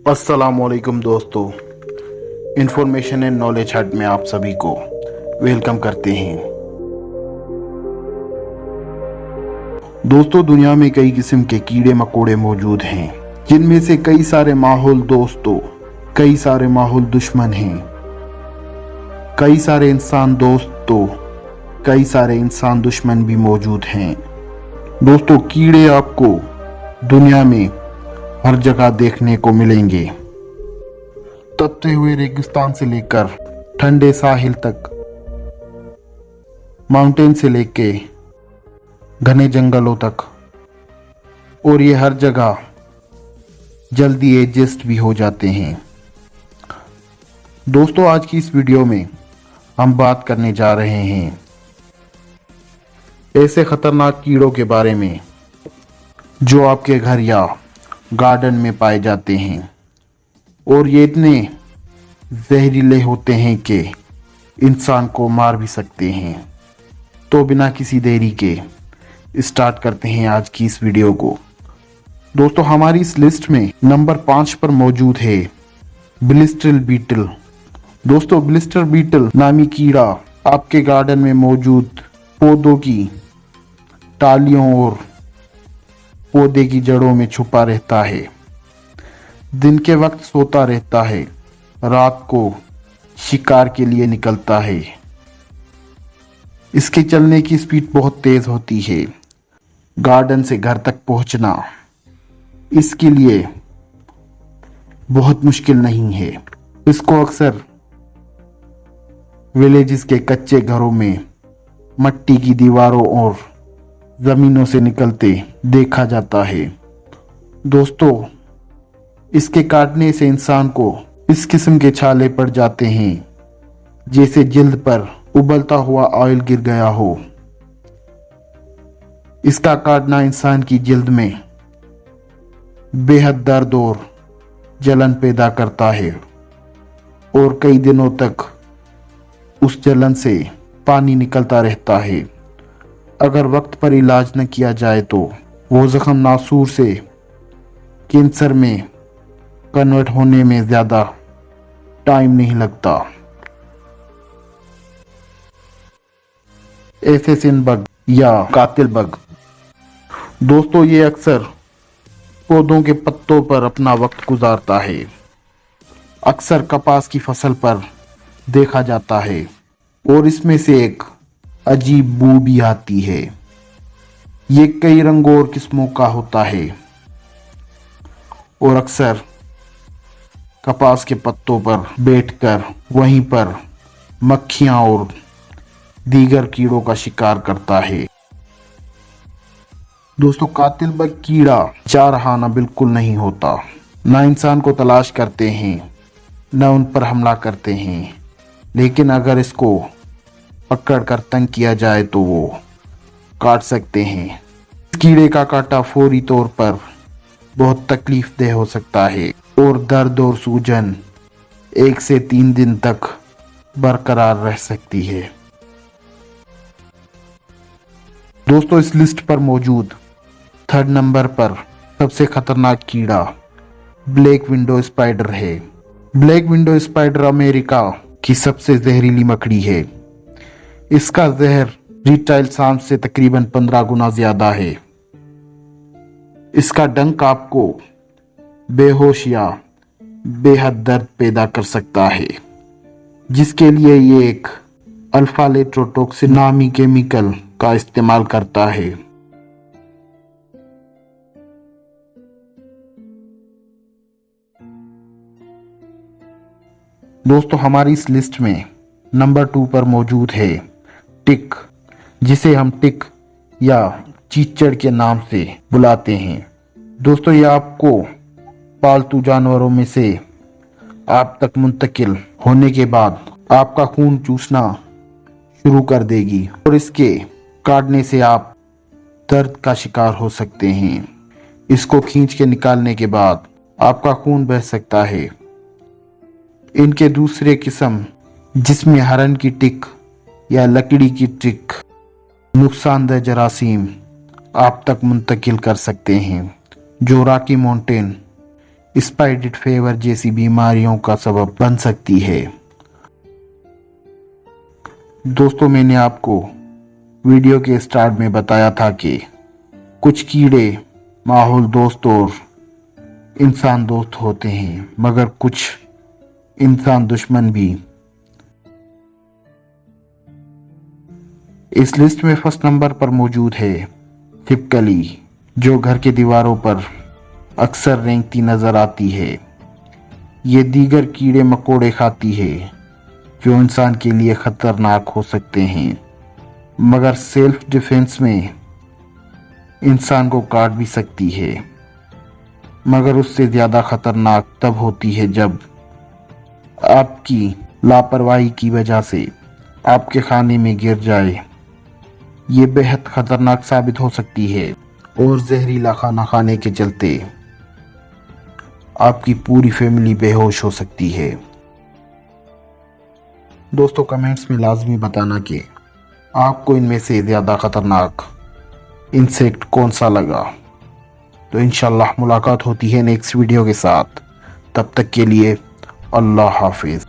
अस्सलामुअलैकुम दोस्तों, information and knowledge हट में आप सभी को वेलकम करते हैं। दोस्तों, दुनिया में कई किस्म के कीड़े मकोड़े मौजूद हैं, जिनमें से कई सारे माहौल दोस्तों, कई सारे माहौल दुश्मन हैं। कई सारे इंसान दोस्तों, कई सारे इंसान दुश्मन भी मौजूद हैं। दोस्तों, कीड़े आपको दुनिया में हर जगह देखने को मिलेंगे। तपते हुए रेगिस्तान से लेकर ठंडे साहिल तक, माउंटेन से लेके घने जंगलों तक, और ये हर जगह जल्दी एडजस्ट भी हो जाते हैं। दोस्तों, आज की इस वीडियो में हम बात करने जा रहे हैं ऐसे खतरनाक कीड़ों के बारे में जो आपके घर या गार्डन में पाए जाते हैं, और ये इतने जहरीले होते हैं कि इंसान को मार भी सकते हैं। तो बिना किसी देरी के स्टार्ट करते हैं आज की इस वीडियो को। दोस्तों, हमारी इस लिस्ट में नंबर 5 पर मौजूद है ब्लिस्टर बीटल। दोस्तों, ब्लिस्टर बीटल नामी कीड़ा आपके गार्डन में मौजूद पौधों की टालियों और पौधे की जड़ों में छुपा रहता है। दिन के वक्त सोता रहता है, रात को शिकार के लिए निकलता है। इसके चलने की स्पीड बहुत तेज होती है। गार्डन से घर तक पहुंचना इसके लिए बहुत मुश्किल नहीं है। इसको अक्सर विलेजेस के कच्चे घरों में मट्टी की दीवारों और जमीनों से निकलते देखा जाता है। दोस्तों, इसके काटने से इंसान को इस किस्म के छाले पड़ जाते हैं जैसे जिल्द पर उबलता हुआ ऑयल गिर गया हो। इसका काटना इंसान की जिल्द में बेहद दर्द और जलन पैदा करता है, और कई दिनों तक उस जलन से पानी निकलता रहता है। अगर वक्त पर इलाज न किया जाए तो वो जख्म नासूर से कैंसर में कन्वर्ट होने में ज़्यादा टाइम नहीं लगता। एसेसिन बग या कातिल बग। दोस्तों, ये अक्सर पौधों के पत्तों पर अपना वक्त गुजारता है। अक्सर कपास की फसल पर देखा जाता है, और इसमें से एक अजीब बू भी आती है। ये कई रंगों और किस्मों का होता है, और अक्सर कपास के पत्तों पर बैठकर वहीं पर मक्खियां और दीगर कीड़ों का शिकार करता है। दोस्तों, कातिल बग कीड़ा चारहाना बिल्कुल नहीं होता। ना इंसान को तलाश करते हैं, न उन पर हमला करते हैं, लेकिन अगर इसको पकड़ कर तंग किया जाए तो वो काट सकते हैं। इस कीड़े का काटा फौरी तौर पर बहुत तकलीफदेह हो सकता है, और दर्द और सूजन 1 से 3 दिन तक बरकरार रह सकती है। दोस्तों, इस लिस्ट पर मौजूद 3rd नंबर पर सबसे खतरनाक कीड़ा ब्लैक विंडो स्पाइडर है। ब्लैक विंडो स्पाइडर अमेरिका की सबसे जहरीली मकड़ी है। इसका जहर रिटाइल सांप से तकरीबन 15 गुना ज्यादा है। इसका डंक आपको बेहोश या बेहद दर्द पैदा कर सकता है, जिसके लिए ये एक अल्फा लेट्रोटॉक्सिन नामी केमिकल का इस्तेमाल करता है। दोस्तों, हमारी इस लिस्ट में नंबर 2 पर मौजूद है टिक, जिसे हम टिक या चीचड़ के नाम से बुलाते हैं। दोस्तों, ये आपको पालतू जानवरों में से आप तक मुंतकिल होने के बाद आपका खून चूसना शुरू कर देगी, और इसके काटने से आप दर्द का शिकार हो सकते हैं। इसको खींच के निकालने के बाद आपका खून बह सकता है। इनके दूसरे किस्म, जिसमें हरन की टिक या लकड़ी की टिक नुकसानदेह जरासीम आप तक मुंतकिल कर सकते हैं, जो रॉकी माउंटेन स्पाइडेड फीवर जैसी बीमारियों का सबब बन सकती है। दोस्तों, मैंने आपको वीडियो के स्टार्ट में बताया था कि कुछ कीड़े माहौल दोस्त और इंसान दोस्त होते हैं, मगर कुछ इंसान दुश्मन भी। इस लिस्ट में फर्स्ट नंबर पर मौजूद है छिपकली, जो घर के दीवारों पर अक्सर रेंगती नजर आती है। ये दीगर कीड़े मकोड़े खाती है जो इंसान के लिए खतरनाक हो सकते हैं, मगर सेल्फ डिफेंस में इंसान को काट भी सकती है। मगर उससे ज़्यादा खतरनाक तब होती है जब आपकी लापरवाही की वजह से आपके खाने में गिर जाए। ये बेहद खतरनाक साबित हो सकती है और जहरीला खाना खाने के चलते आपकी पूरी फैमिली बेहोश हो सकती है। दोस्तों, कमेंट्स में लाजमी बताना कि आपको इनमें से ज़्यादा खतरनाक इंसेक्ट कौन सा लगा। तो इंशाल्लाह मुलाकात होती है नेक्स्ट वीडियो के साथ। तब तक के लिए अल्लाह हाफिज़।